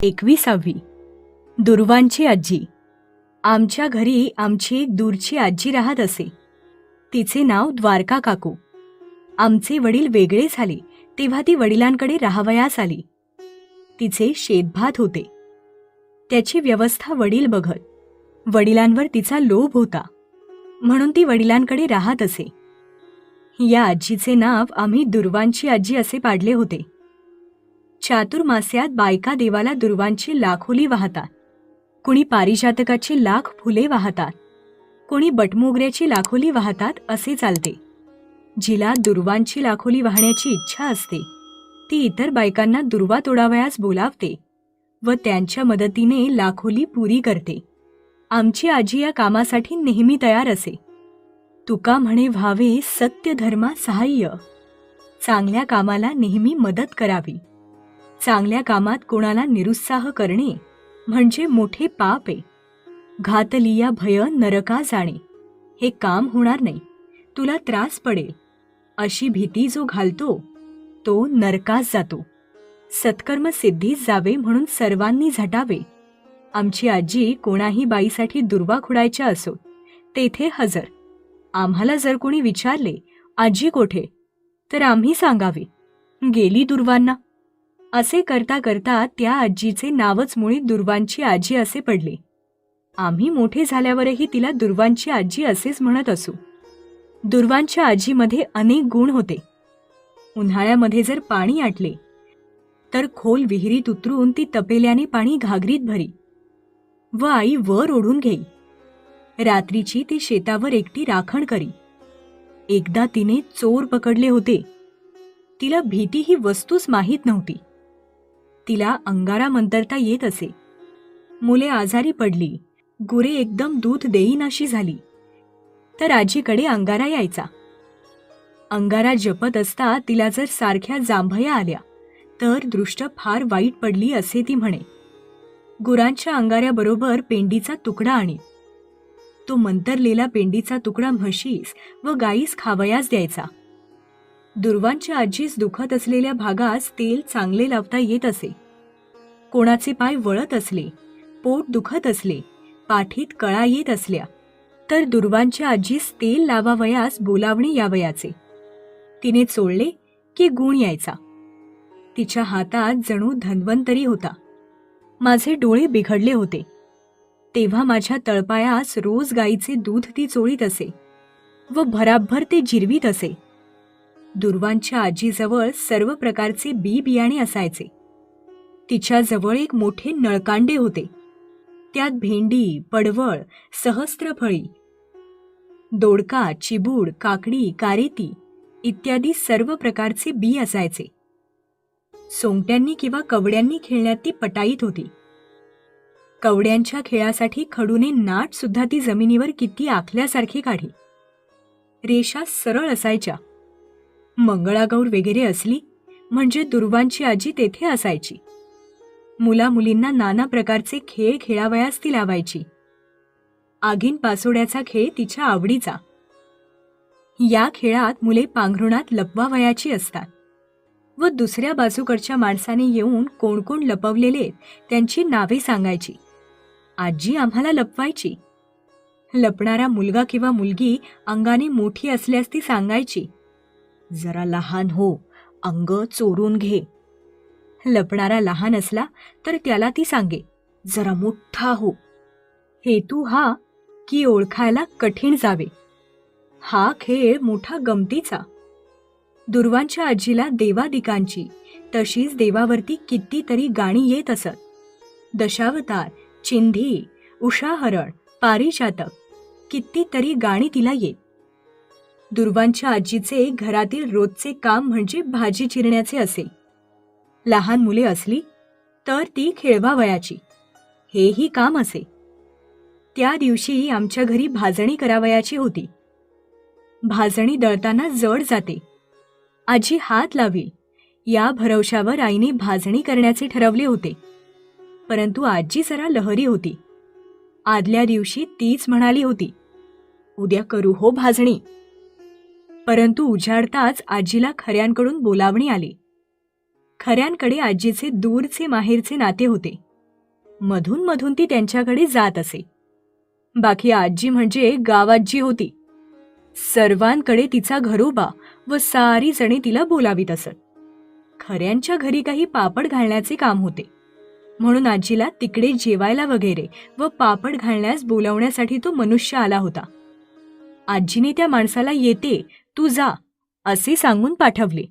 21वी दुर्वांची आजी. आमच्या घरी आमची एक दूरची आजी राहत असे. तिचे नाव द्वारका काकू. आमचे वडील वेगळे झाले तेव्हा ती वडिलांकडे राहावयास आली. तिचे शेतभात होते. त्याची व्यवस्था वडील बघत. वडिलांवर तिचा लोभ होता म्हणून ती वडिलांकडे राहत असे. या आजीचे नाव आम्ही दुर्वांची आजी असे पाडले होते. चातुर्मास्यात बायका देवाला दुर्वांची लाखोली वाहतात. कुणी पारिजातकाची लाख फुले वाहतात, कोणी बटमोगऱ्याची लाखोली वाहतात असे चालते. जिला दुर्वांची लाखोली वाहण्याची इच्छा असते ती इतर बायकांना दुर्वा तोडावयास बोलावते व त्यांच्या मदतीने लाखोली पुरी करते. आमची आजी या कामासाठी नेहमी तयार असे. तुका म्हणे व्हावे सत्य धर्मा सहाय्य. चांगल्या कामाला नेहमी मदत करावी. चांगल्या कामात कोणाला निरुत्साह करणे म्हणजे मोठे पाप आहे. घातलिया भय नरका जाणे. हे काम होणार नाही, तुला त्रास पडेल अशी भीती जो घालतो तो नरकास जातो. सत्कर्म सिद्धीस जावे म्हणून सर्वांनी झटावे. आमची आजी कोणाही बाईसाठी दुर्वा खुडायच्या असो तेथे हजर. आम्हाला जर कोणी विचारले आजी कोठे, तर आम्ही सांगावे गेली दुर्वांना. असे करता करता त्या आजीचे नावच मुळी दुर्वांची आजी असे पडले. आम्ही मोठे झाल्यावरही तिला दुर्वांची आजी असेच म्हणत असू. दुर्वांच्या आजीमध्ये अनेक गुण होते. उन्हाळ्यामध्ये जर पाणी आटले तर खोल विहिरीत उतरून ती तपेल्याने पाणी घागरीत भरी व आई वर ओढून घेई. रात्रीची ती शेतावर एकटी राखण करी. एकदा तिने चोर पकडले होते. तिला भीती ही वस्तूच माहीत नव्हती. तिला अंगारा मंतरता येत असे. मुले आजारी पडली, गुरे एकदम दूध देईनाशी झाली तर आजीकडे अंगारा यायचा. अंगारा जपत असता तिला जर सारख्या जांभया आल्या तर दृष्ट फार वाईट पडली असे ती म्हणे. गुरांच्या अंगाऱ्याबरोबर पेंडीचा तुकडा आणि तो मंतरलेला पेंडीचा तुकडा म्हशीस व गाईस खावयास द्यायचा. दुर्वांच्या आजीस दुखत असलेल्या भागास तेल चांगले लावता येत असे. कोणाचे पाय वळत असले, पोट दुखत असले, पाठीत कळा येत असल्या तर दुर्वांच्या आजीस तेल लावावयास बोलावणे यावयाचे. तिने चोळले की गुण यायचा. तिच्या हातात जणू धन्वंतरी होता. माझे डोळे बिघडले होते तेव्हा माझ्या तळपायास रोज गाईचे दूध ती चोळीत असे व भराभर ते जिरवीत असे. दुर्वांच्या आजीजवळ सर्व प्रकारचे बी बियाणे असायचे. तिच्याजवळ एक मोठे नळकांडे होते. त्यात भेंडी, पडवळ, सहस्त्रफळी, दोडका, चिबूड, काकडी, कारेती इत्यादी सर्व प्रकारचे बी असायचे. सोंगट्यांनी किंवा कवड्यांनी खेळण्यात ती पटाईत होती. कवड्यांच्या खेळासाठी खडूने नाट सुद्धा ती जमिनीवर किती आखल्यासारखी काढी. रेषा सरळ असायच्या. मंगळागौर वगैरे असली म्हणजे दुर्वांची आजी तेथे असायची. मुलामुलींना नाना प्रकारचे खेळ खेळावयास ती लावायची. आगीन पासोड्याचा खेळ तिच्या आवडीचा. या खेळात मुले पांघरुणात लपवावयाची असतात व दुसऱ्या बाजूकडच्या माणसाने येऊन कोण कोण लपवलेले त्यांची नावे सांगायची. आजी आम्हाला लपवायची. लपणारा मुलगा किंवा मुलगी अंगाने मोठी असल्यास ती सांगायची, जरा लहान हो, अंग चोरून घे. लपणारा लहान असला तर त्याला ती सांगे, जरा मोठा हो. हेतू हा की ओळखायला कठीण जावे. हा खेळ मोठा गमतीचा. दुर्वांच्या आजीला देवादिकांची तशीच देवावरती कितीतरी गाणी येत असत. दशावतार, चिंधी, उषाहरण, पारिजातक कितीतरी गाणी तिला येत. दुर्वांच्या आजीचे घरातील रोजचे काम म्हणजे भाजी चिरण्याचे असे. लहान मुले असली तर ती खेळवावयाची, हेही काम असे. त्या दिवशी आमच्या घरी भाजणी करावयाची होती. भाजणी दळताना जड जाते. आजी हात लावील या भरवशावर आईने भाजणी करण्याचे ठरवले होते. परंतु आजी जरा लहरी होती. आदल्या दिवशी तीच म्हणाली होती, उद्या करू हो भाजणी. परंतु उजाडताच आजीला खऱ्यांकडून बोलावणे आले. खऱ्यांकडे आजीचे दूरचे माहेरचे नाते होते. मधून मधून ती त्यांच्याकडे जात असे. बाकी आजी म्हणजे गावाजी होती. सर्वांकडे तिचा घरोबा व सारी जणे तिला बोलावीत असत. खऱ्यांच्या घरी काही पापड घालण्याचे काम होते, म्हणून आजीला तिकडे जेवायला वगैरे व पापड घालण्यास बोलावण्यासाठी तो मनुष्य आला होता. आजीने त्या माणसाला येते तू जा असे सांगून पाठवले.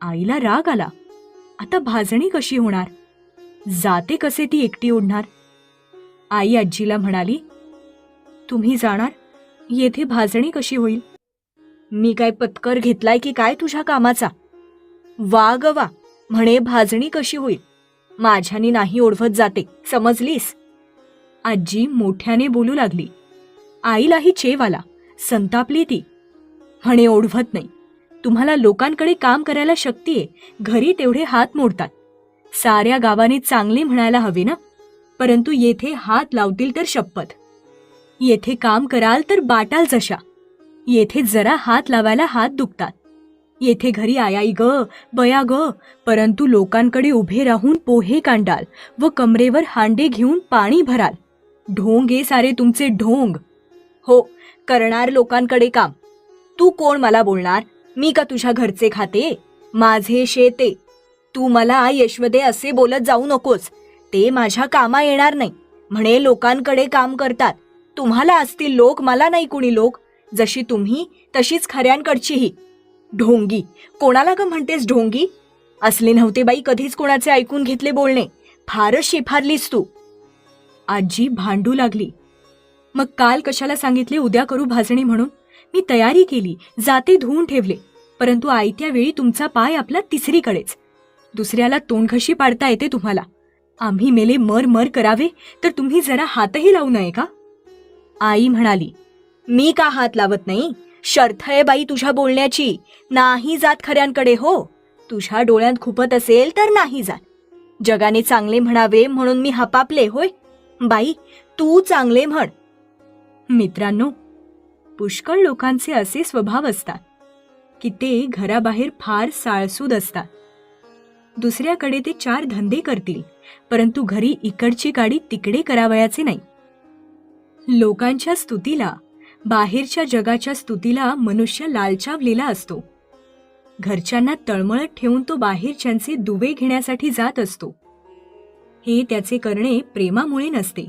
आईला राग आला. आता भाजणी कशी होणार? जाते कसे ती एकटी ओढणार? आई आजीला म्हणाली, तुम्ही जाणार, येथे भाजणी कशी होईल? मी काय पत्कर घेतलाय की काय तुझ्या कामाचा? वा ग वा, म्हणे भाजणी कशी होईल? माझ्यानी नाही ओढवत जाते, समजलीस? आजी मोठ्याने बोलू लागली. आईलाही चेव आला. संतापली ती. म्हणे ओढवत नाही. तुम्हाला लोकांकडे काम करायला शक्ती आहे, घरी तेवढे हात मोडतात. साऱ्या गावाने चांगले म्हणायला हवे ना, परंतु येथे हात लावतील तर शपथ. येथे काम कराल तर बाटाल जशा. येथे जरा हात लावायला हात दुखतात. येथे घरी आयाई ग बया ग, परंतु लोकांकडे उभे राहून पोहे कांडाल व कमरेवर हांडे घेऊन पाणी भराल. ढोंग हे सारे तुमचे ढोंग. हो, करणार लोकांकडे काम. तू कोण मला बोलणार? मी का तुझ्या घरचे खाते? माझे शेते. तू मला यशवदे असे बोलत जाऊ नकोस. ते माझ्या कामा येणार नाही. म्हणे लोकांकडे काम करतात. तुम्हाला असतील लोक, मला नाही कुणी लोक. जशी तुम्ही तशीच खऱ्यांकडचीही. ढोंगी, कोणाला का म्हणतेस ढोंगी? असले नव्हते बाई कधीच कोणाचे ऐकून घेतले बोलणे. फारच शेफारलीस तू. आजी भांडू लागली. मग काल कशाला सांगितले उद्या करू भाजणी म्हणून? मी तयारी केली, जाते धुवून ठेवले, परंतु आयत्या वेळी तुमचा पाय आपला तिसरीकडेच. दुसऱ्याला तोंडघशी पाडता येते तुम्हाला. आम्ही मेले मर मर करावे तर तुम्ही जरा हातही लावू नये का? आई म्हणाली, मी का हात लावत नाही? शर्थ आहे बाई तुझ्या बोलण्याची. नाही जात खऱ्यांकडे. हो, तुझ्या डोळ्यात खुपत असेल तर नाही जात. जगाने चांगले म्हणावे म्हणून मी हपापले होय? बाई, तू चांगले म्हण. मित्रांनो, पुष्कळ लोकांचे असे स्वभाव असतात की ते घराबाहेर फार साळसूद असतात. दुसऱ्याकडे ते चार धंदे करतील, परंतु घरी इकडची गाडी तिकडे करावयाचे नाही. लोकांच्या स्तुतीला, बाहेरच्या जगाच्या स्तुतीला मनुष्य लालचावलेला असतो. घरच्यांना तळमळत ठेवून तो बाहेरच्यांचे दुवे घेण्यासाठी जात असतो. हे त्याचे करणे प्रेमामुळे नसते,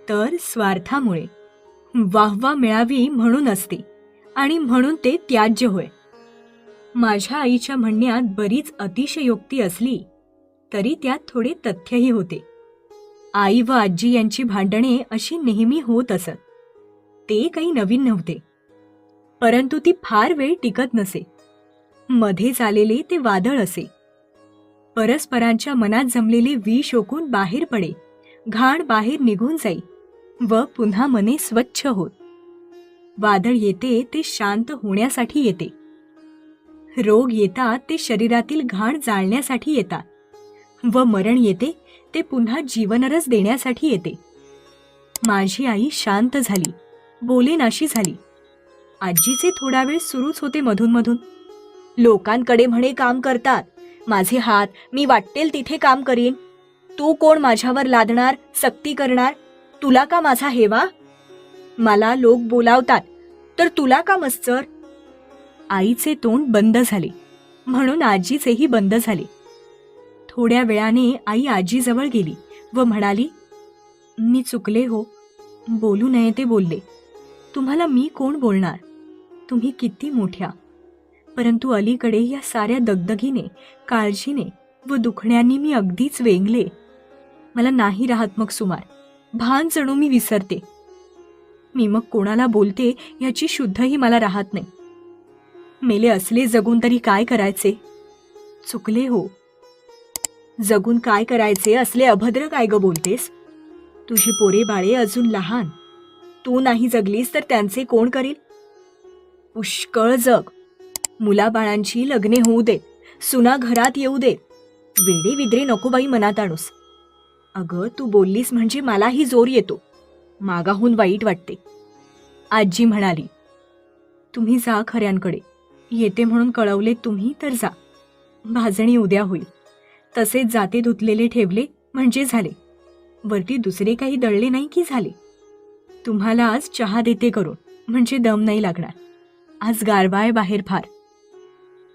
तर स्वार्थामुळे. वाहवा मिळावी म्हणून असते, आणि म्हणून ते त्याज्य होय. माझ्या आईच्या म्हणण्यात बरीच अतिशयोक्ती असली तरी त्यात थोडे तथ्यही होते. आई व आजी यांची भांडणे अशी नेहमी होत असत. ते काही नवीन नव्हते, परंतु ती फार वेळ टिकत नसे. मध्येच आलेले ते वादळ असे. परस्परांच्या मनात जमलेले विष ओकून बाहेर पडे, घाण बाहेर निघून जाई व पुन्हा मने स्वच्छ होत. वादळ येते ते शांत होण्यासाठी येते. रोग येतात ते शरीरातील घाण जाळण्यासाठी येतात, व मरण येते ते पुन्हा जीवनरस देण्यासाठी येते. माझी आई शांत झाली, बोलेनाशी झाली. आजीचे थोडा वेळ सुरूच होते मधून मधून. लोकांकडे म्हणे काम करतात. माझे हात, मी वाटेल तिथे काम करीन. तू कोण माझ्यावर लादणार, सक्ती करणार? तुला का माझा हेवा? मला लोक बोलावतात तर तुला का मस्तर? आईचे तोंड बंद झाले, म्हणून आजीचेही बंद झाले. थोड्या वेळाने आई आजीजवळ गेली व म्हणाली, मी चुकले हो, बोलू नये ते बोलले. तुम्हाला मी कोण बोलणार? तुम्ही किती मोठ्या. परंतु अलीकडे या साऱ्या दगदगीने, काळजीने व दुखण्यानी मी अगदीच वेंगले. मला नाही राहत मग सुमार. भान जणू मी विसरते. मी मग कोणाला बोलते याची शुद्धही मला राहत नाही. मेले असले जगून तरी काय करायचे? चुकले हो. जगून काय करायचे? असले अभद्र काय ग बोलतेस? तुझी पोरे बाळे अजून लहान. तू नाही जगलीस तर त्यांचे कोण करील? पुष्कळ जग. मुलाबाळांची लग्ने होऊ देत, सुना घरात येऊ देत. वेडे विद्रे नको बाई मनात आणूस. अगं, तू बोललीस म्हणजे मलाही जोर येतो. मागाहून वाईट वाटते. आजी म्हणाली, तुम्ही जा खऱ्यांकडे. येते म्हणून कळवले तुम्ही तर जा. भाजणी उद्या होईल. तसेच जाते धुतलेले ठेवले म्हणजे झाले. वरती दुसरे काही दळले नाही की झाले. तुम्हाला आज चहा देते करून, म्हणजे दम नाही लागणार. आज गारवा आहे बाहेर फार.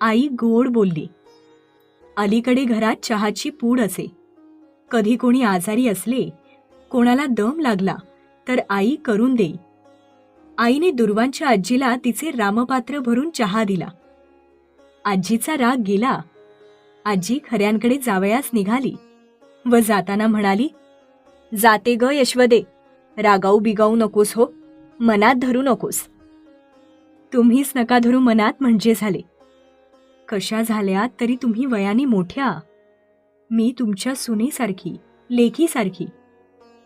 आई गोड बोलली. अलीकडे घरात चहाची पूड असे. कधी कोणी आजारी असले, कोणाला दम लागला तर आई करून देई. आईने दुर्वांच्या आजीला तिचे रामपात्र भरून चहा दिला. आजीचा राग गेला. आजी खऱ्यांकडे जावयास निघाली व जाताना म्हणाली, जाते ग यशवदे, रागाऊ बिगाऊ नकोस हो, मनात धरू नकोस. तुम्हीच नका धरू मनात म्हणजे झाले. कशा झाल्या तरी तुम्ही वयाने मोठ्या. मी तुमच्या सुनेसारखी, लेकीसारखी.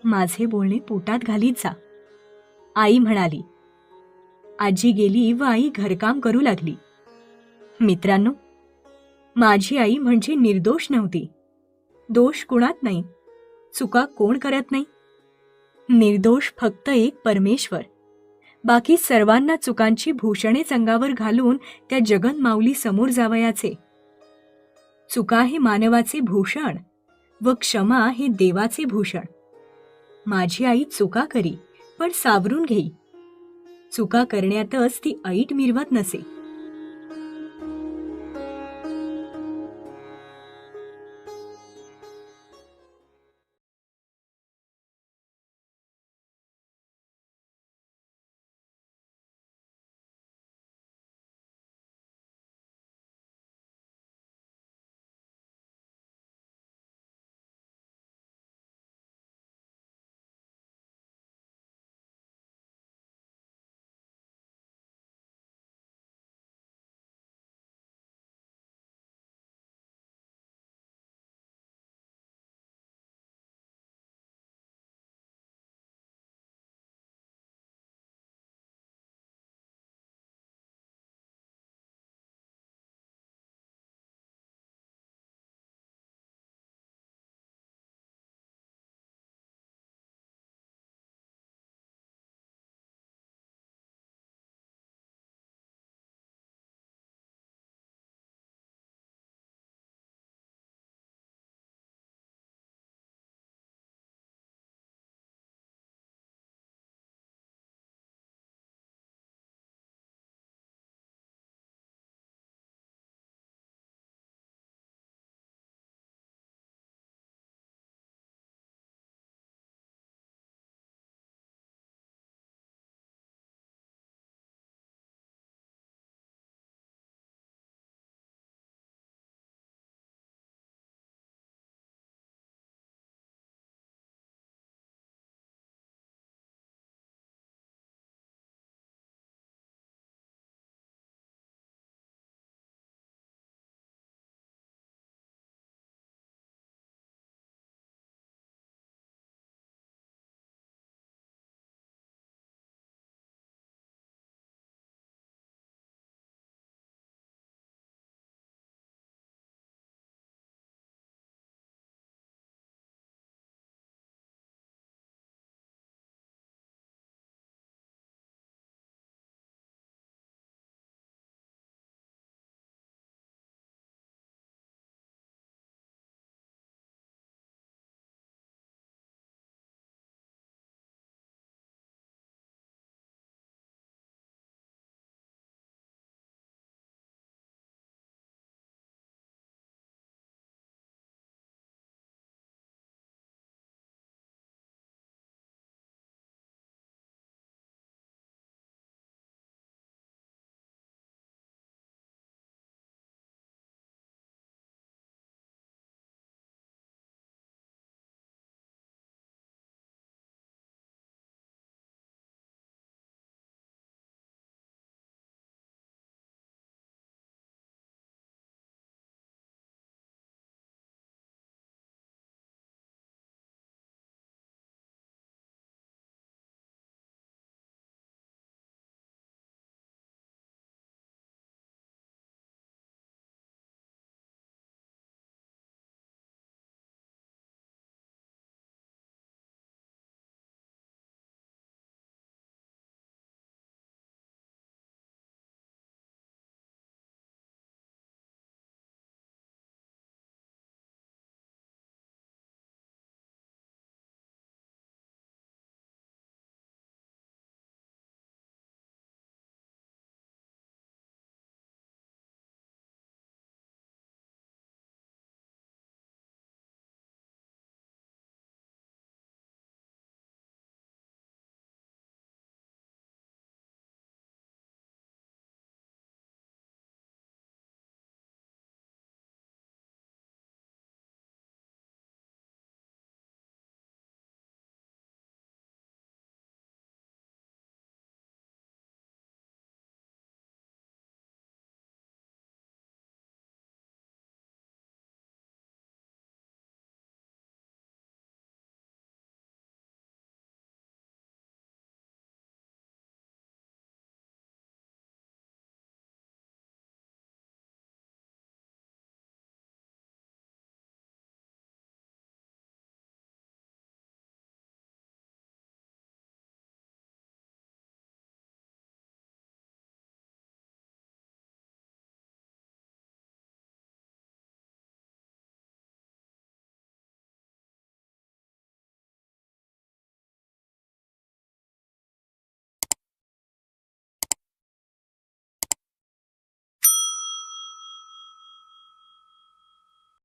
माझे बोलणे पोटात घालीत जा. आई म्हणाली. आजी गेली व आई घरकाम करू लागली. मित्रांनो, माझी आई म्हणजे निर्दोष नव्हती. दोष कुणात नाही, चुका कोण करत नाही. निर्दोष फक्त एक परमेश्वर. बाकी सर्वांना चुकांची भूषणेच अंगावर घालून त्या जगन्माऊली समोर जावयाचे. चुका हे मानवाचे भूषण व क्षमा हे देवाचे भूषण. माझी आई चुका करी, पण सावरून घेई. चुका करण्यातच ती ऐट मिरवत नसे.